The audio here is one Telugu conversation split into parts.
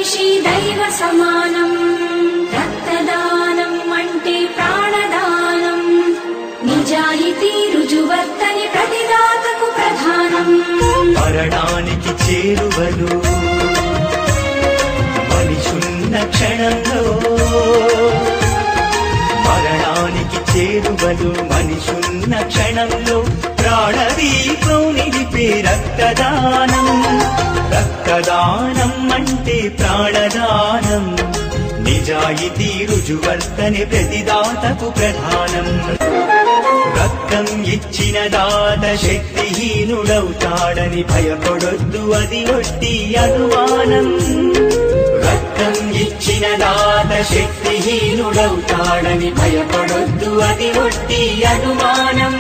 మనిషి దైవ సమానం. రక్తదానం అంటే ప్రాణదానం. నిజాయితీ రుజువర్తని ప్రతిదాతకు ప్రధానం. మరణానికి చేరువలు మనిషున్న క్షణంలో, మరణానికి చేరువలు మనిషున్న క్షణంలో ప్రాణదీపం నిలిపే రక్తదానం. రక్తదానం అంటే ప్రాణదానం. నిజాయితీ రుజువర్తని ప్రతిదాతకు ప్రధానం. రక్తం ఇచ్చిన దాత శక్తిహీనుడవుతాడని భయపడొద్దు, అది ఒట్టి అనుమానం. రక్తం ఇచ్చిన దాత శక్తిహీనుడవుతాడని భయపడొద్దు, అది ఒట్టి అనుమానం.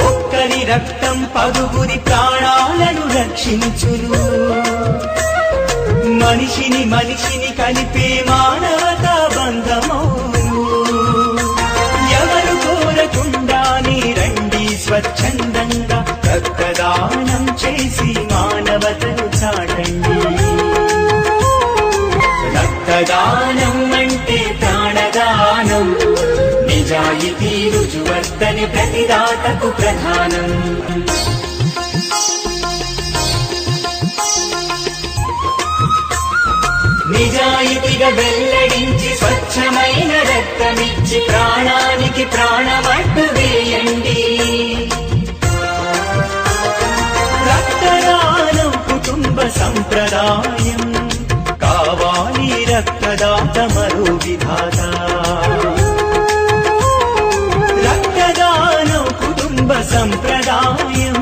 ఒక్కరి రక్తం పదుగురి ప్రాణాలను రక్షించును. మనిషిని మనిషిని కలిపే మానవతా బంధమౌను. ఎవరు కోరకుండానే రండి స్వచ్ఛందంగా రక్తదానం చేసి మానవతను చాటండి. రక్తదానం అంటే ప్రాణదానం. నిజాయితీ రుజువర్తని ప్రతిదాతకు ప్రధానం. నిజాయితీగా వెల్లడించి స్వచ్ఛమైన రక్తమిచ్చి ప్రాణానికి ప్రాణమట్టు వేయండి. రక్తదానం కుటుంబ సంప్రదాయం. కావాలి రక్తదాత మరో విధాత. రక్తదానం కుటుంబ సంప్రదాయం.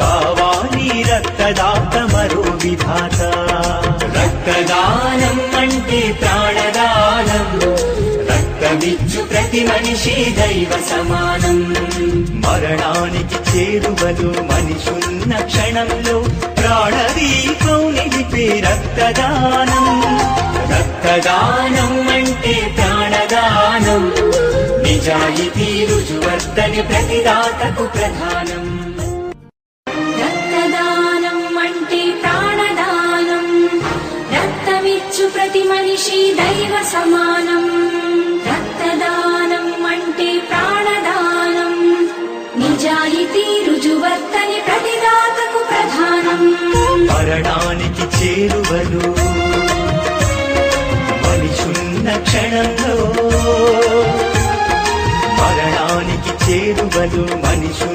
కావాలి రక్తదాత మరో విధాత. రక్తదానం అంటే ప్రాణదానం. రక్తమిచ్చు ప్రతి మనిషి దైవ సమానం. మరణానికి చేరువలు మనిషున్న క్షణంలో ప్రాణదీపం నిలిపే రక్తదానం. రక్తదానం అంటే ప్రాణదానం. నిజాయితీ రుజువర్తని ప్రతిదాతకు ప్రధానం. రక్తదానం అంటే ప్రాణదానం. రక్తమిచ్చు ప్రతి మనిషి దైవ సమానం. రక్తదానం అంటే ప్రాణదానం. నిజాయితీ రుజువర్తని ప్రతిదాతకు ప్రధానం. మరణానికి చేరువలు మనిషున్న క్షణంలో, మరణానికి చేరువలు మనిషు